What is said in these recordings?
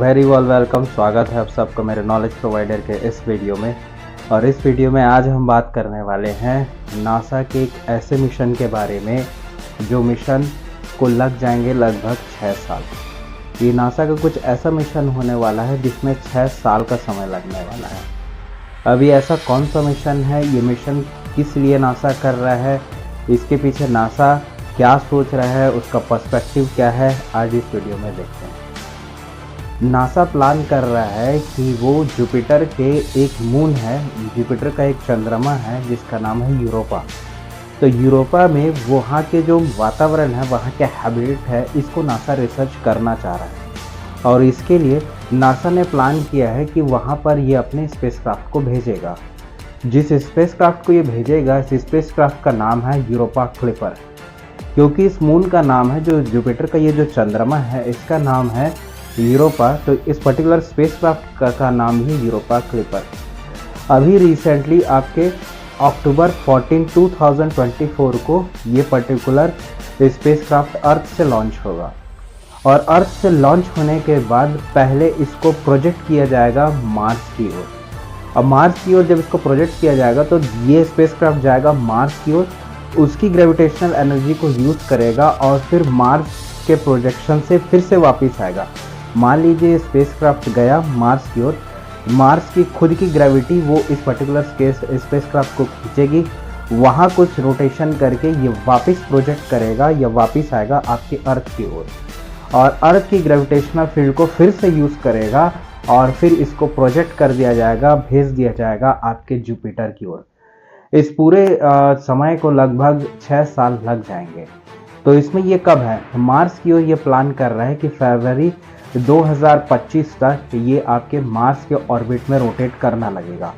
Very welcome. स्वागत है आप सबका मेरे नॉलेज प्रोवाइडर के इस वीडियो में। और इस वीडियो में आज हम बात करने वाले हैं नासा के एक ऐसे मिशन के बारे में जो मिशन को लग जाएंगे लगभग 6 साल। ये नासा का कुछ ऐसा मिशन होने वाला है जिसमें 6 साल का समय लगने वाला है। अभी ऐसा कौन सा मिशन है, ये मिशन किस लिए नासा कर रहा है, इसके पीछे नासा क्या सोच रहा है, उसका पर्सपेक्टिव क्या है, आज इस वीडियो में देखते हैं। नासा प्लान कर रहा है कि वो जुपिटर के एक मून है, जुपिटर का एक चंद्रमा है जिसका नाम है यूरोपा। तो यूरोपा में वहाँ के जो वातावरण है, वहाँ के हैबिटेट है, इसको नासा रिसर्च करना चाह रहा है। और इसके लिए नासा ने प्लान किया है कि वहाँ पर ये अपने स्पेसक्राफ्ट को भेजेगा। जिस स्पेसक्राफ्ट को ये भेजेगा, इस स्पेसक्राफ्ट का नाम है यूरोपा क्लिपर। क्योंकि इस मून का नाम है, जो जुपिटर का ये जो चंद्रमा है, इसका नाम है यूरोपा, तो इस पर्टिकुलर स्पेसक्राफ्ट का नाम ही यूरोपा क्लिपर। अभी रिसेंटली आपके अक्टूबर 14, 2024 को ये पर्टिकुलर स्पेसक्राफ्ट अर्थ से लॉन्च होगा। और अर्थ से लॉन्च होने के बाद पहले इसको प्रोजेक्ट किया जाएगा मार्स की ओर। अब मार्स की ओर जब इसको प्रोजेक्ट किया जाएगा तो ये स्पेसक्राफ्ट जाएगा मार्स की ओर, उसकी ग्रेविटेशनल एनर्जी को यूज़ करेगा और फिर मार्स के प्रोजेक्शन से फिर से वापस आएगा। मान लीजिए स्पेसक्राफ्ट गया मार्स की ओर, मार्स की खुद की ग्रेविटी वो इस पर्टिकुलर स्पेसक्राफ्ट को खींचेगी, वहाँ कुछ रोटेशन करके ये वापस प्रोजेक्ट करेगा या वापस आएगा आपके अर्थ की ओर, और अर्थ की ग्रेविटेशनल फील्ड को फिर से यूज़ करेगा और फिर इसको प्रोजेक्ट कर दिया जाएगा, भेज दिया जाएगा आपके जुपिटर की ओर। इस पूरे समय को लगभग 6 साल लग जाएंगे। तो इसमें ये कब है, मार्स की ओर ये प्लान कर रहा है कि फरवरी 2025 तक ये आपके मार्स के ऑर्बिट में रोटेट करना लगेगा।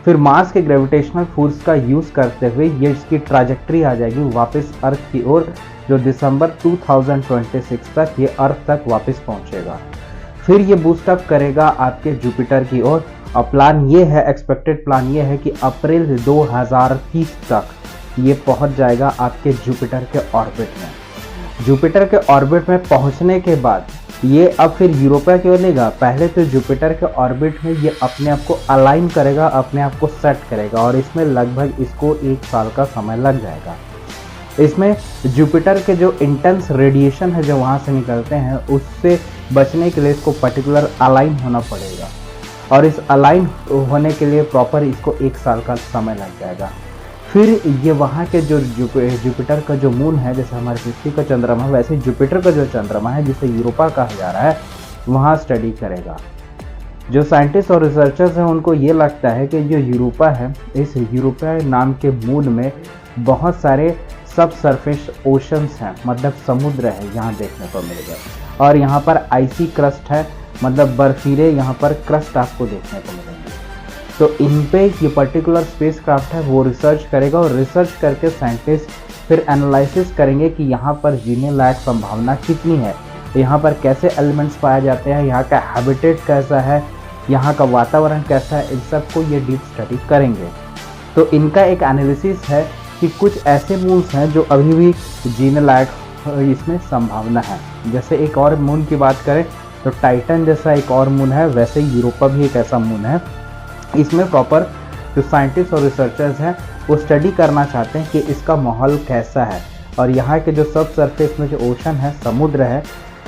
फिर मार्स के ग्रेविटेशनल फोर्स का यूज़ करते हुए ये इसकी ट्राजेक्ट्री आ जाएगी वापस अर्थ की ओर, जो दिसंबर 2026 तक ये अर्थ तक वापस पहुंचेगा। फिर ये बूस्टअप करेगा आपके जुपिटर की ओर। और प्लान ये है, एक्सपेक्टेड प्लान ये है कि अप्रैल 2030 तक ये पहुंच जाएगा आपके जुपिटर के ऑर्बिट में। जुपिटर के ऑर्बिट में पहुंचने के बाद ये अब फिर यूरोपा की ओर लेगा। पहले तो जुपिटर के ऑर्बिट में ये अपने आप को अलाइन करेगा, अपने आप को सेट करेगा, और इसमें लगभग इसको 1 साल का समय लग जाएगा। इसमें जुपिटर के जो इंटेंस रेडिएशन है जो वहाँ से निकलते हैं, उससे बचने के लिए इसको पर्टिकुलर अलाइन होना पड़ेगा, और इस अलाइन होने के लिए प्रॉपर इसको 1 साल का समय लग जाएगा। फिर ये वहाँ के जो जुपिटर का जो मून है, जैसे हमारे पृथ्वी का चंद्रमा है, वैसे जुपिटर का जो चंद्रमा है जिसे यूरोपा कहा जा रहा है, वहाँ स्टडी करेगा। जो साइंटिस्ट और रिसर्चर्स हैं उनको ये लगता है कि जो यूरोपा है, इस यूरोपा नाम के मून में बहुत सारे सब सरफेस ओशंस हैं, मतलब समुद्र है यहाँ देखने को मिलेगा। और यहाँ पर आइसी क्रस्ट है, मतलब बर्फीले यहाँ पर क्रस्ट आपको देखने को मिलेंगे। तो इन पे ये पर्टिकुलर स्पेसक्राफ्ट है वो रिसर्च करेगा, और रिसर्च करके साइंटिस्ट फिर एनालिसिस करेंगे कि यहाँ पर जीने लायक संभावना कितनी है, यहाँ पर कैसे एलिमेंट्स पाए जाते हैं, यहाँ का हैबिटेट कैसा है, यहाँ का वातावरण कैसा है, इन सब को ये डीप स्टडी करेंगे। तो इनका एक एनालिसिस है कि कुछ ऐसे मून्स हैं जो अभी भी जीने लायक इसमें संभावना है। जैसे एक और मून की बात करें तो टाइटन जैसा एक और मून है, वैसे यूरोपा भी एक ऐसा मून है। इसमें प्रॉपर जो साइंटिस्ट और रिसर्चर्स हैं वो स्टडी करना चाहते हैं कि इसका माहौल कैसा है, और यहाँ के जो सब सरफेस में जो ओशन है, समुद्र है,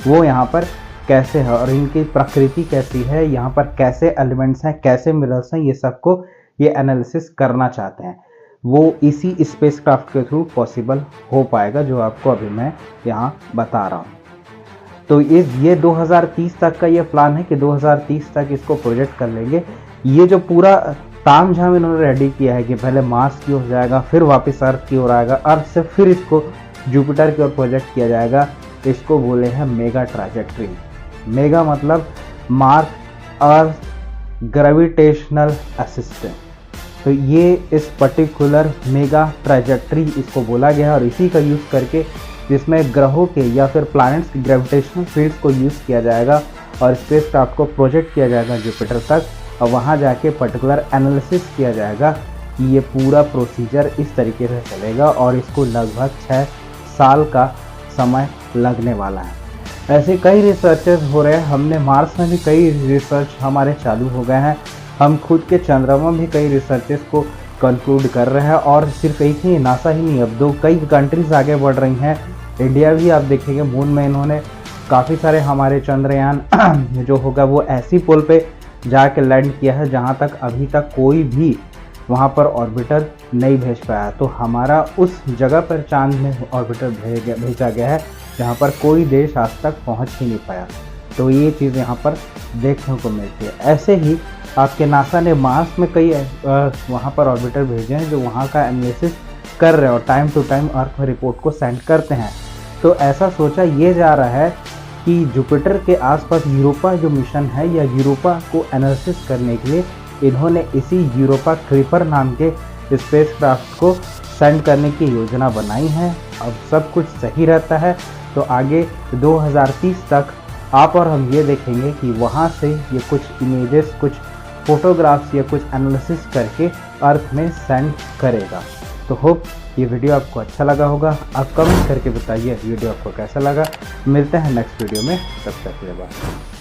वो यहाँ पर कैसे है, और इनकी प्रकृति कैसी है, यहाँ पर कैसे एलिमेंट्स हैं, कैसे मिनरल्स हैं, ये सबको ये एनालिसिस करना चाहते हैं। वो इसी स्पेसक्राफ्ट के थ्रू पॉसिबल हो पाएगा, जो आपको अभी मैं यहाँ बता रहा हूँ। तो ये 2030 तक का ये प्लान है कि 2030 तक इसको प्रोजेक्ट कर लेंगे। ये जो पूरा तामझाम इन्होंने रेडी किया है कि पहले मार्स की ओर जाएगा, फिर वापस अर्थ की ओर आएगा, अर्थ से फिर इसको जुपिटर की ओर प्रोजेक्ट किया जाएगा, इसको बोले हैं मेगा ट्राजेक्ट्री। मेगा मतलब मार्स अर्थ ग्रेविटेशनल असिस्टेंट। तो ये इस पर्टिकुलर मेगा ट्राजेक्ट्री इसको बोला गया है, और इसी का यूज़ करके जिसमें ग्रहों के या फिर प्लैनेट्स की ग्रेविटेशनल फील्ड्स को यूज़ किया जाएगा और स्पेसक्राफ्ट को प्रोजेक्ट किया जाएगा जुपिटर तक, और वहाँ जाके पर्टिकुलर एनालिसिस किया जाएगा कि ये पूरा प्रोसीजर इस तरीके से चलेगा, और इसको लगभग 6 साल का समय लगने वाला है। ऐसे कई रिसर्चेस हो रहे हैं। हमने मार्स में भी कई रिसर्च हमारे चालू हो गए हैं। हम खुद के चंद्रमा में भी कई रिसर्चेस को कंक्लूड कर रहे हैं। और सिर्फ एक ही नासा ही नहीं, अब कई कंट्रीज आगे बढ़ रही हैं। इंडिया भी आप देखेंगे मून में इन्होंने काफ़ी सारे हमारे चंद्रयान जो होगा वो ऐसी पोल पे जाके लैंड किया है जहाँ तक अभी तक कोई भी वहाँ पर ऑर्बिटर नहीं भेज पाया। तो हमारा उस जगह पर चांद में ऑर्बिटर भेजा गया है जहाँ पर कोई देश आज तक पहुँच ही नहीं पाया। तो ये चीज़ यहाँ पर देखने को मिलती है। ऐसे ही आपके नासा ने मार्स में कई वहाँ पर ऑर्बिटर भेजे हैं जो वहाँ का एनालिसिस कर रहे हैं और टाइम टू टाइम अर्थ में रिपोर्ट को सेंड करते हैं। तो ऐसा सोचा ये जा रहा है कि जुपिटर के आसपास यूरोपा जो मिशन है या यूरोपा को एनालिसिस करने के लिए इन्होंने इसी यूरोपा क्रीपर नाम के स्पेसक्राफ्ट को सेंड करने की योजना बनाई है। अब सब कुछ सही रहता है तो आगे 2030 तक आप और हम ये देखेंगे कि वहाँ से ये कुछ इमेजेस, कुछ फोटोग्राफ्स या कुछ एनालिसिस करके अर्थ में सेंड करेगा। तो होप ये वीडियो आपको अच्छा लगा होगा। आप कमेंट करके बताइए वीडियो आपको कैसा लगा। मिलते हैं नेक्स्ट वीडियो में, तब तक के लिए बाय।